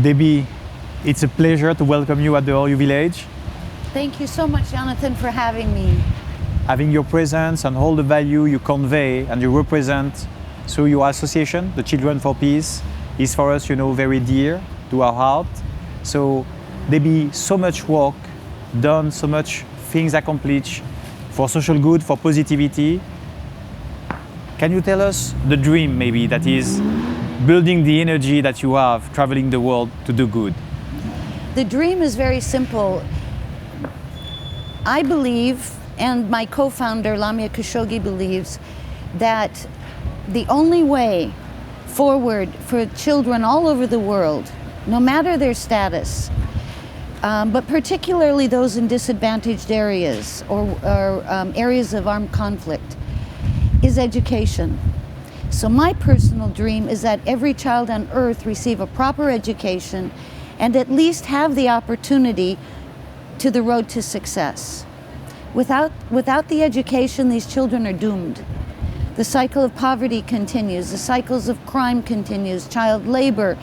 Debbie, it's a pleasure to welcome you at the Horyou village. Thank you so much, Jonathan, for having me. Having your presence and all the value you convey and you represent through your association, the Children for Peace, is for us, very dear to our heart. So Debbie, so much work done, so much things accomplished for social good, for positivity. Can you tell us the dream maybe that is building the energy that you have traveling the world to do good? The dream is very simple. I believe, and my co-founder Lamia Khashoggi believes, that the only way forward for children all over the world, no matter their status, but particularly those in disadvantaged areas or areas of armed conflict, is education. So my personal dream is that every child on earth receive a proper education and at least have the opportunity to the road to success. Without the education, these children are doomed. The cycle of poverty continues, the cycles of crime continues, child labor,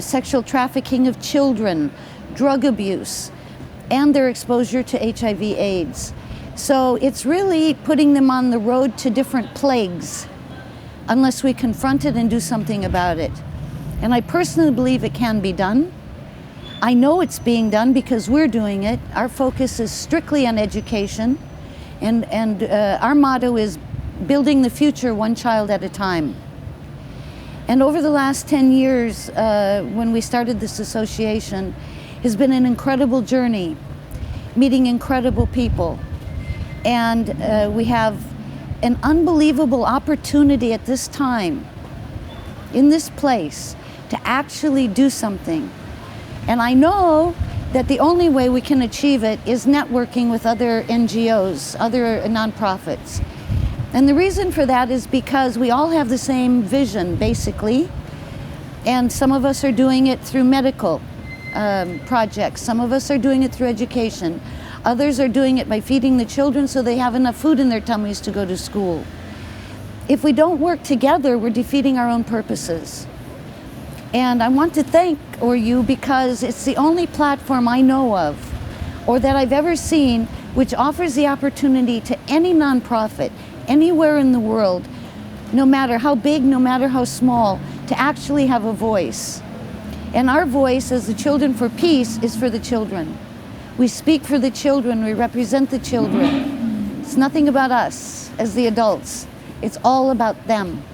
sexual trafficking of children, drug abuse, and their exposure to HIV/AIDS. So it's really putting them on the road to different plagues unless we confront it and do something about it. And I personally believe it can be done. I know it's being done because we're doing it. Our focus is strictly on education, and our motto is building the future one child at a time. And over the last 10 years, when we started this association, has been an incredible journey, meeting incredible people. And we have an unbelievable opportunity at this time, in this place, to actually do something. And I know that the only way we can achieve it is networking with other NGOs, other nonprofits. And the reason for that is because we all have the same vision, basically. And some of us are doing it through medical projects. Some of us are doing it through education. Others are doing it by feeding the children so they have enough food in their tummies to go to school. If we don't work together, we're defeating our own purposes. And I want to thank Horyou because it's the only platform I know of, or that I've ever seen, which offers the opportunity to any nonprofit, anywhere in the world, no matter how big, no matter how small, to actually have a voice. And our voice as the Children for Peace is for the children. We speak for the children, we represent the children. It's nothing about us as the adults. It's all about them.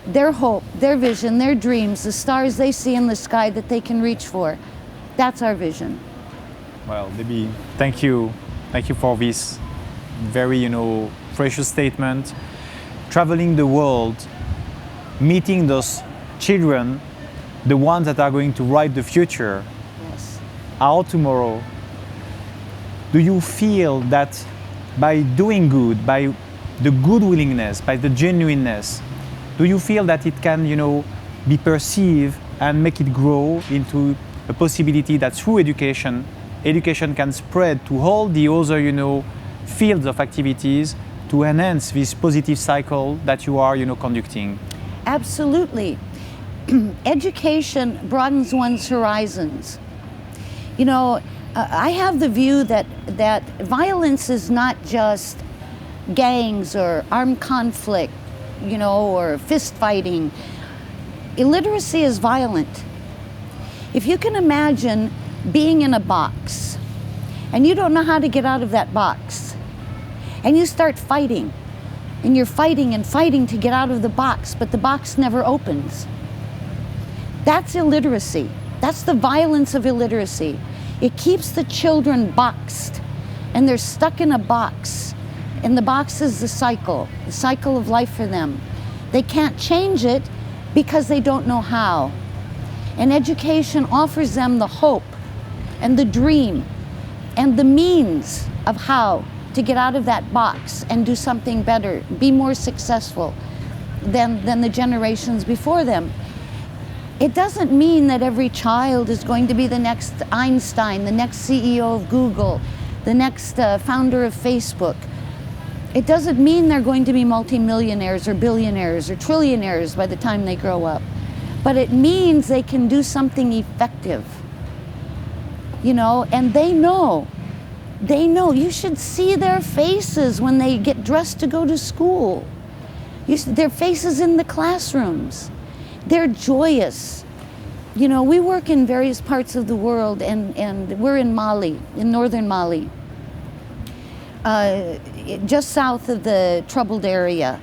Their hope, their vision, their dreams, the stars they see in the sky that they can reach for. That's our vision. Well, Debbie, thank you. Thank you for this very, precious statement. Traveling the world, meeting those children, the ones that are going to write the future, Yes. our tomorrow. Do you feel that by doing good, by the good willingness, by the genuineness, do you feel that it can, be perceived and make it grow into a possibility that through education can spread to all the other, fields of activities to enhance this positive cycle that you are, conducting? Absolutely. Education broadens one's horizons. I have the view that violence is not just gangs or armed conflict, or fist fighting. Illiteracy is violent. If you can imagine being in a box and you don't know how to get out of that box, and you start fighting, and you're fighting and fighting to get out of the box, but the box never opens. That's illiteracy. That's the violence of illiteracy. It keeps the children boxed, and they're stuck in a box. And the box is the cycle of life for them. They can't change it because they don't know how. And education offers them the hope and the dream and the means of how to get out of that box and do something better, be more successful than the generations before them. It doesn't mean that every child is going to be the next Einstein, the next CEO of Google, the next founder of Facebook. It doesn't mean they're going to be multimillionaires or billionaires or trillionaires by the time they grow up. but it means they can do something effective, you know, and they know. You should see their faces when they get dressed to go to school. Their faces in the classrooms. They're joyous. You know, we work in various parts of the world, and we're in Mali, in northern Mali, just south of the troubled area,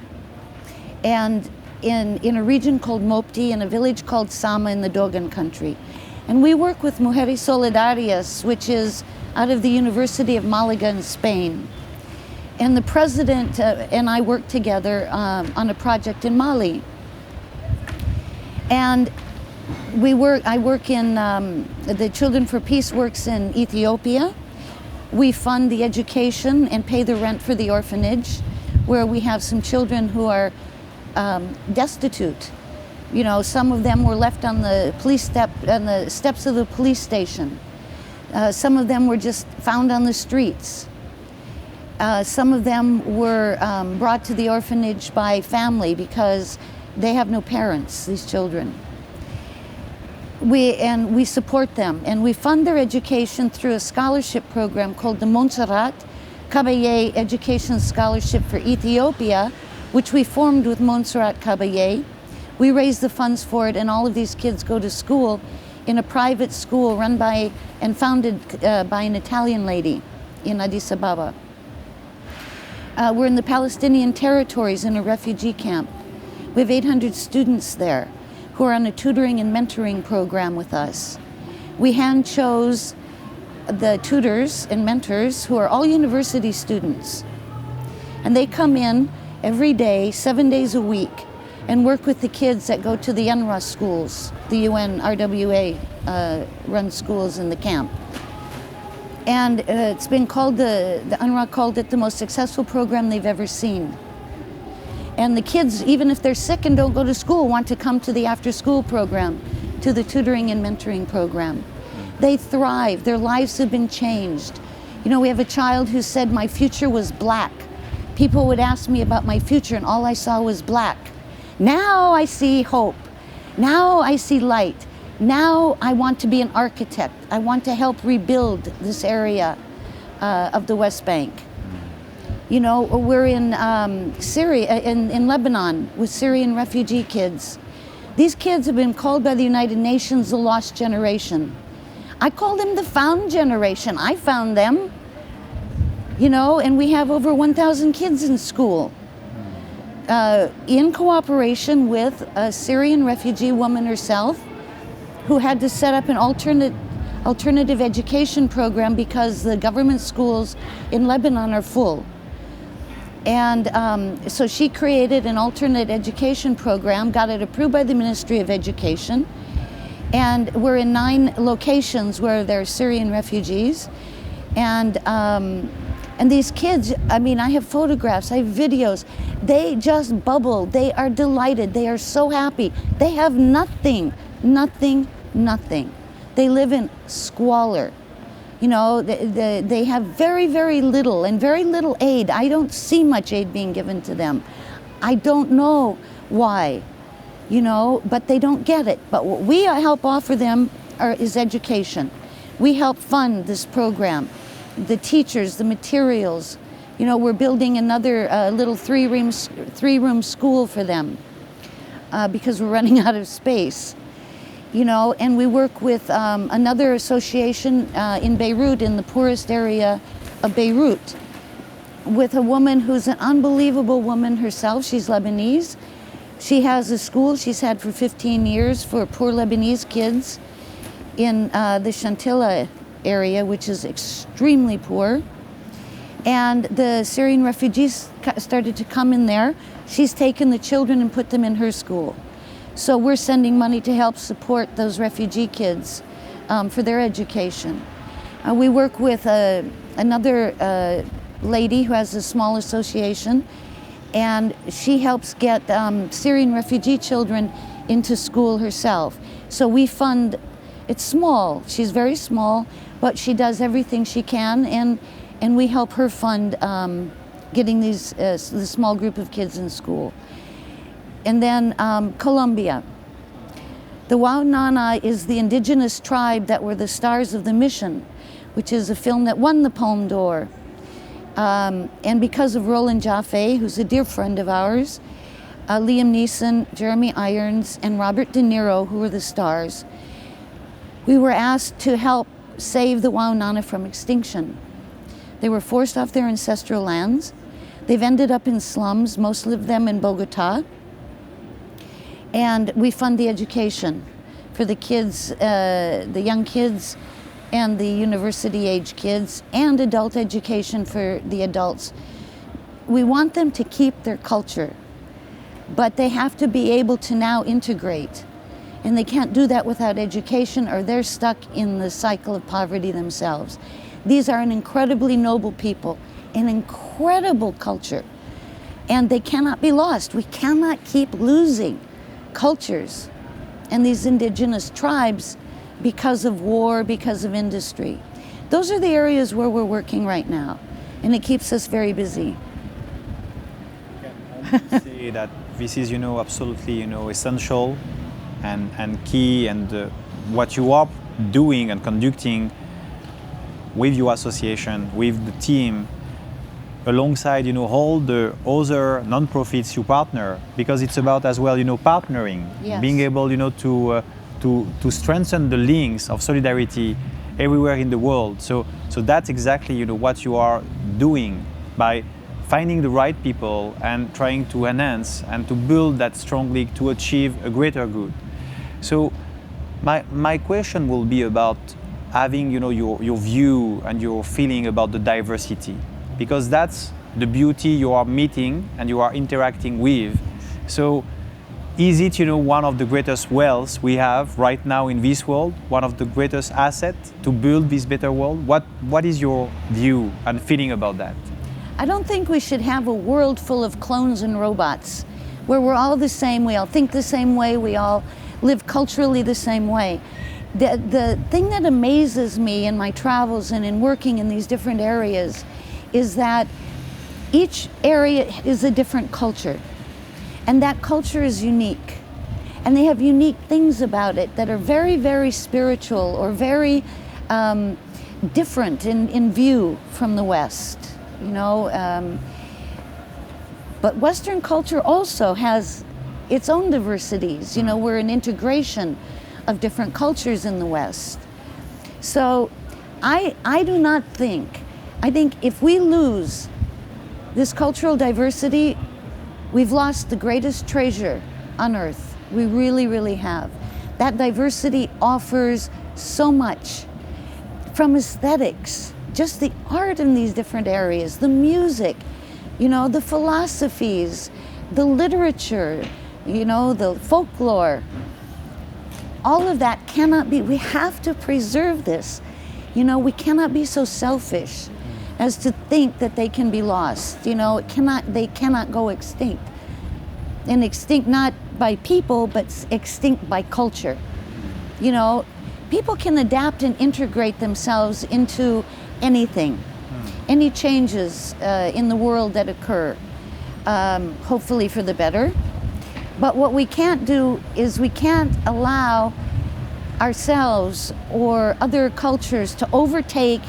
and in a region called Mopti, in a village called Sama in the Dogon country. And we work with Mujeres Solidarias, which is out of the University of Malaga in Spain. And the president and I work together on a project in Mali. And I work in, the Children for Peace works in Ethiopia. We fund the education and pay the rent for the orphanage, where we have some children who are destitute. You know, some of them were left on the steps of the police station. Some of them were just found on the streets. Some of them were brought to the orphanage by family because they have no parents, these children. We support them, and we fund their education through a scholarship program called the Montserrat Caballé Education Scholarship for Ethiopia, which we formed with Montserrat Caballé. We raise the funds for it, and all of these kids go to school in a private school run by and founded by an Italian lady in Addis Ababa. We're in the Palestinian territories in a refugee camp. We have 800 students there who are on a tutoring and mentoring program with us. We hand chose the tutors and mentors who are all university students. And they come in every day, 7 days a week, and work with the kids that go to the UNRWA schools, the UN RWA run schools in the camp. And it's been called, the UNRWA called it the most successful program they've ever seen. And the kids, even if they're sick and don't go to school, want to come to the after-school program, to the tutoring and mentoring program. They thrive, their lives have been changed. You know, we have a child who said, my future was black. People would ask me about my future and all I saw was black. Now I see hope. Now I see light. Now I want to be an architect. I want to help rebuild this area of the West Bank. You know, we're in Syria, in Lebanon, with Syrian refugee kids. These kids have been called by the United Nations the lost generation. I call them the found generation. I found them. You know, and we have over 1,000 kids in school. In cooperation with a Syrian refugee woman herself, who had to set up an alternative education program because the government schools in Lebanon are full. And so she created an alternate education program, got it approved by the Ministry of Education, and we're in 9 locations where there are Syrian refugees. And these kids, I mean, I have photographs, I have videos. They just bubble. They are delighted. They are so happy. They have nothing, nothing, nothing. They live in squalor. You know, they have very, very little and very little aid. I don't see much aid being given to them. I don't know why, you know, but they don't get it. But what we help offer them is education. We help fund this program. The teachers, the materials. You know, we're building another little three-room school for them because we're running out of space. You know, and we work with another association in Beirut, in the poorest area of Beirut, with a woman who's an unbelievable woman herself. She's Lebanese. She has a school she's had for 15 years for poor Lebanese kids in the Chantilla area, which is extremely poor. And the Syrian refugees started to come in there. She's taken the children and put them in her school. So we're sending money to help support those refugee kids for their education. We work with another lady who has a small association, and she helps get Syrian refugee children into school herself. So we fund, it's small, she's very small, but she does everything she can, and we help her fund getting these the small group of kids in school. And then Colombia. The Waunana is the indigenous tribe that were the stars of the mission, which is a film that won the Palme d'Or. And because of Roland Jaffe, who's a dear friend of ours, Liam Neeson, Jeremy Irons, and Robert De Niro, who were the stars, we were asked to help save the Waunana from extinction. They were forced off their ancestral lands. They've ended up in slums, most of them in Bogota. And we fund the education for the kids, the young kids and the university-age kids, and adult education for the adults. We want them to keep their culture, but they have to be able to now integrate. And they can't do that without education, or they're stuck in the cycle of poverty themselves. These are an incredibly noble people, an incredible culture, and they cannot be lost. We cannot keep losing cultures and these indigenous tribes because of war, because of industry. Those are the areas where we're working right now, and it keeps us very busy. I can say that this is, absolutely, essential and key, and what you are doing and conducting with your association, with the team, alongside, all the other non-profits you partner, because it's about as well, partnering, Yes. being able, to strengthen the links of solidarity everywhere in the world. So that's exactly, what you are doing by finding the right people and trying to enhance and to build that strong link to achieve a greater good. So my question will be about having, your view and your feeling about the diversity, because that's the beauty you are meeting and you are interacting with. So is it, one of the greatest wealths we have right now in this world, one of the greatest assets to build this better world? What is your view and feeling about that? I don't think we should have a world full of clones and robots where we're all the same, we all think the same way, we all live culturally the same way. The thing that amazes me in my travels and in working in these different areas is that each area is a different culture, and that culture is unique, and they have unique things about it that are very, very spiritual or very different in view from the West, but Western culture also has its own diversities. We're an integration of different cultures in the West. So I think if we lose this cultural diversity, we've lost the greatest treasure on earth. We really, really have. That diversity offers so much, from aesthetics, just the art in these different areas, the music, the philosophies, the literature, the folklore. All of that cannot be, we have to preserve this. We cannot be so selfish as to think that they can be lost. They cannot go extinct. And extinct not by people, but extinct by culture. People can adapt and integrate themselves into anything, any changes in the world that occur, hopefully for the better. But what we can't do is we can't allow ourselves or other cultures to overtake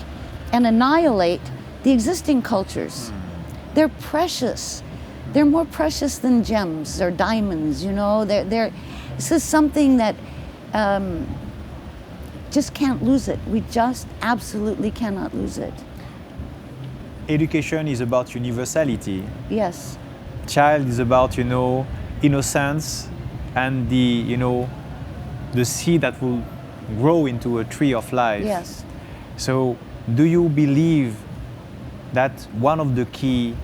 and annihilate the existing cultures. They're precious. They're more precious than gems or diamonds, This is something that just can't lose it. We just absolutely cannot lose it. Education is about universality. Yes. Child is about, innocence and the seed that will grow into a tree of life. Yes. So do you believe that one of the key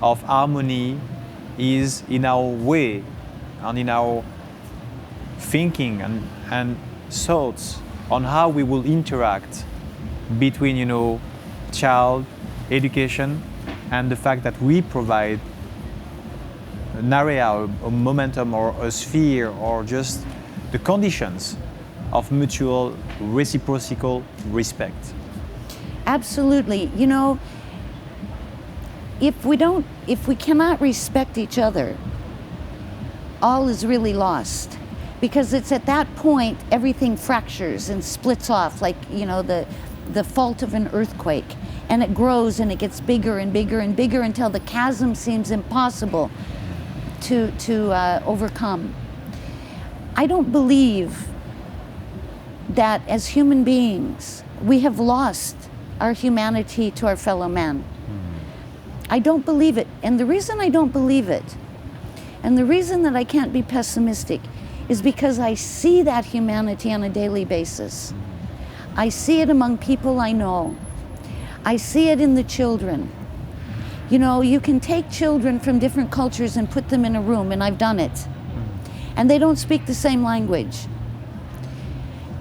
of harmony is in our way and in our thinking and thoughts on how we will interact between, child, education, and the fact that we provide an area, a momentum, or a sphere, or just the conditions of mutual reciprocal respect? Absolutely. If we cannot respect each other, all is really lost. because it's at that point everything fractures and splits off, like, you know, the fault of an earthquake, and it grows and it gets bigger and bigger and bigger until the chasm seems impossible to overcome. I don't believe that as human beings we have lost our humanity to our fellow man. I don't believe it, and the reason I don't believe it, and the reason that I can't be pessimistic, is because I see that humanity on a daily basis. I see it among people I know. I see it in the children. You know, you can take children from different cultures and put them in a room, and I've done it, and they don't speak the same language.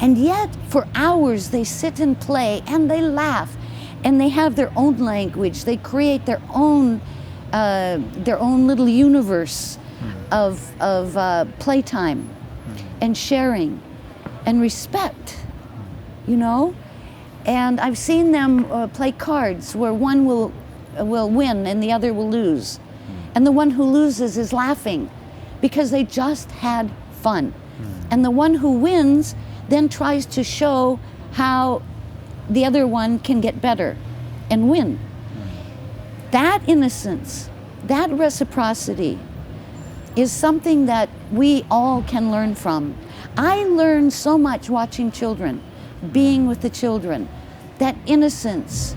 And yet, for hours, they sit and play, and they laugh, and they have their own language. They create their own little universe of playtime and sharing and respect, you know? And I've seen them play cards where one will win and the other will lose. And the one who loses is laughing because they just had fun. And the one who wins then tries to show how the other one can get better and win. That innocence, that reciprocity is something that we all can learn from. I learn so much watching children, being with the children, that innocence,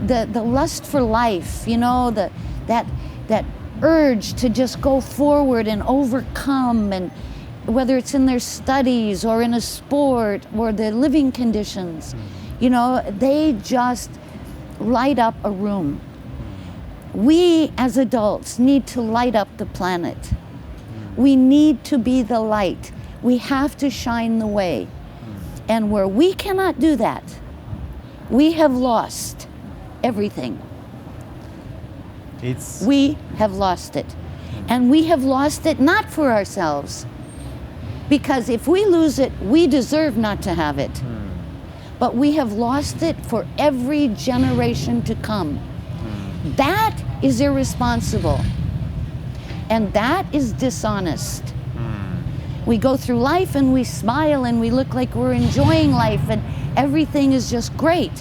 the lust for life, you know, that urge to just go forward and overcome, and whether it's in their studies or in a sport or the living conditions, you know, they just light up a room. We as adults need to light up the planet. We need to be the light. We have to shine the way. And where we cannot do that, we have lost everything. We have lost it. And we have lost it not for ourselves, because if we lose it, we deserve not to have it. But we have lost it for every generation to come. That is irresponsible. And that is dishonest. We go through life and we smile and we look like we're enjoying life and everything is just great,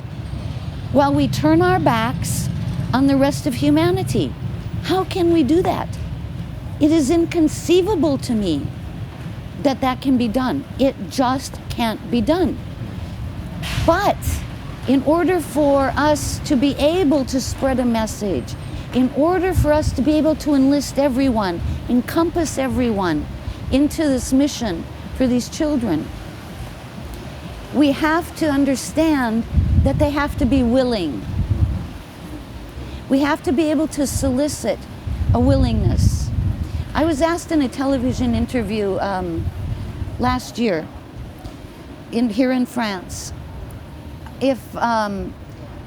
while we turn our backs on the rest of humanity. How can we do that? It is inconceivable to me that that can be done. It just can't be done. But in order for us to be able to spread a message, in order for us to be able to enlist everyone, encompass everyone into this mission for these children, we have to understand that they have to be willing. We have to be able to solicit a willingness. I was asked in a television interview last year here in France if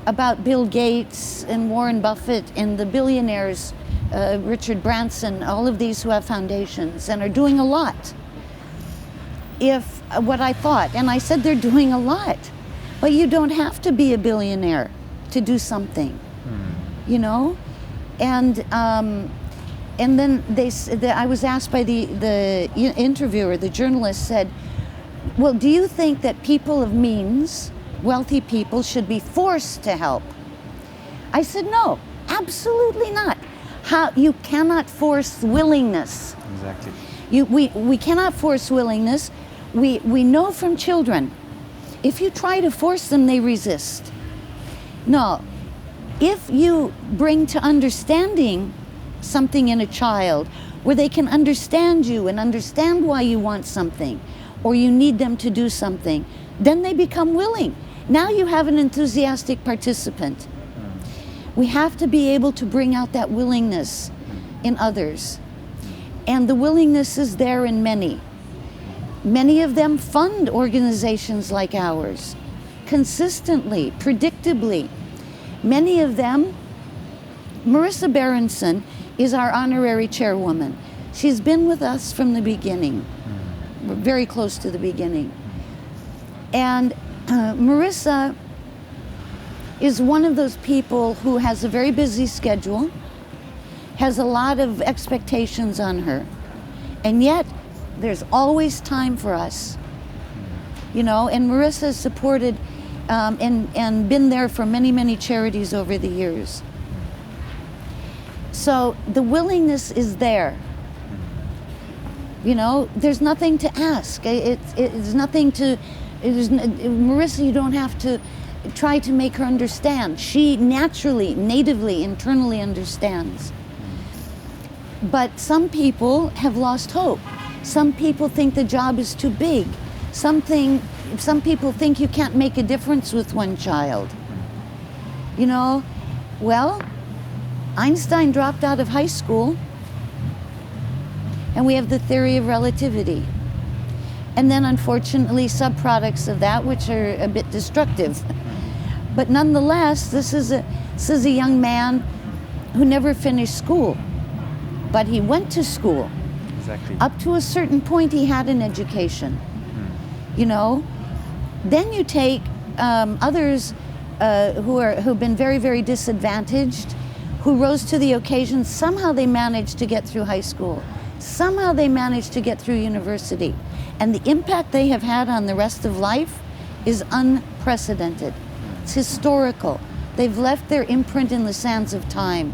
about Bill Gates and Warren Buffett and the billionaires, Richard Branson, all of these who have foundations and are doing a lot. If what I thought, and I said they're doing a lot, but you don't have to be a billionaire to do something, you know. And then I was asked by the interviewer, the journalist said, well, do you think that people of means, wealthy people, should be forced to help? I said, no, absolutely not. You cannot force willingness. Exactly. We cannot force willingness. We know from children, if you try to force them, they resist. No, if you bring to understanding something in a child where they can understand you and understand why you want something or you need them to do something, then they become willing. Now you have an enthusiastic participant. We have to be able to bring out that willingness in others. And the willingness is there in many. Many of them fund organizations like ours, consistently, predictably. Many of them, Marissa Berenson is our honorary chairwoman. She's been with us from the beginning, very close to the beginning. And Marissa is one of those people who has a very busy schedule, has a lot of expectations on her, and yet There's always time for us. You know, and Marissa has supported and been there for many, many charities over the years. So the willingness is there. You know, there's nothing to ask. It's nothing to, Marissa, you don't have to try to make her understand. She naturally, natively, internally understands. But some people have lost hope. Some people think the job is too big. Some people think you can't make a difference with one child. You know, well, Einstein dropped out of high school, and we have the theory of relativity. And then unfortunately subproducts of that which are a bit destructive. But nonetheless, this is a young man who never finished school, but he went to school. Exactly. Up to a certain point he had an education. You know, then you take others who've been very, very disadvantaged, who rose to the occasion. Somehow they managed to get through high school. Somehow they managed to get through university. And the impact they have had on the rest of life is unprecedented. It's historical. They've left their imprint in the sands of time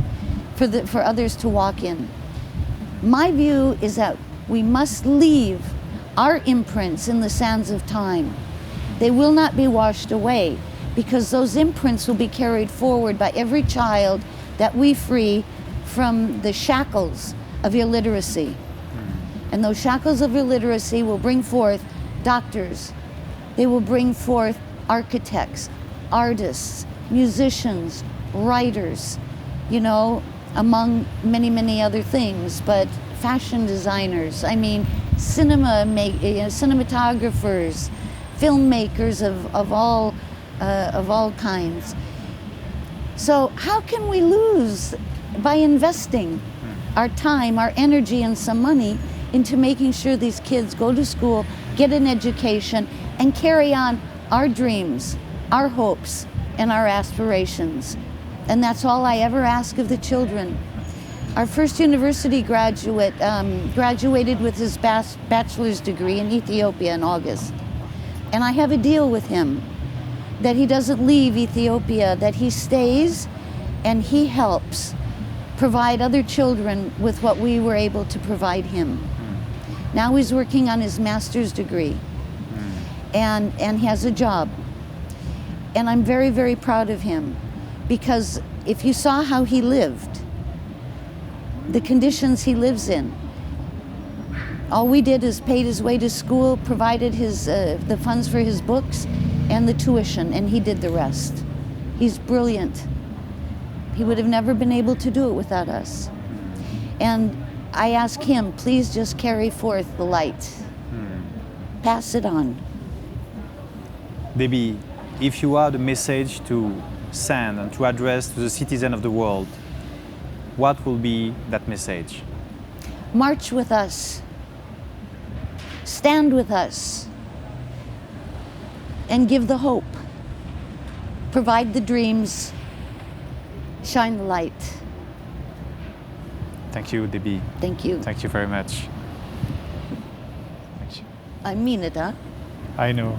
for others to walk in. My view is that we must leave our imprints in the sands of time. They will not be washed away, because those imprints will be carried forward by every child that we free from the shackles of illiteracy. And those shackles of illiteracy will bring forth doctors. They will bring forth architects, artists, musicians, writers, you know, among many, many other things, but fashion designers, I mean, cinematographers, filmmakers of all kinds. So how can we lose by investing our time, our energy, and some money into making sure these kids go to school, get an education, and carry on our dreams, our hopes, and our aspirations? And that's all I ever ask of the children. Our first university graduate graduated with his bachelor's degree in Ethiopia in August. And I have a deal with him that he doesn't leave Ethiopia, that he stays and he helps provide other children with what we were able to provide him. Now he's working on his master's degree and he has a job. And I'm very, very proud of him, because if you saw how he lived, the conditions he lives in, all we did is paid his way to school, provided the funds for his books and the tuition, and he did the rest. He's brilliant. He would have never been able to do it without us. And I ask him, please just carry forth the light. Pass it on. Debbie, if you had a message to send and to address to the citizen of the world, what will be that message? March with us. Stand with us. And give the hope. Provide the dreams. Shine the light. Thank you, Debbie. Thank you. Thank you very much. Thank you. I mean it, huh? I know.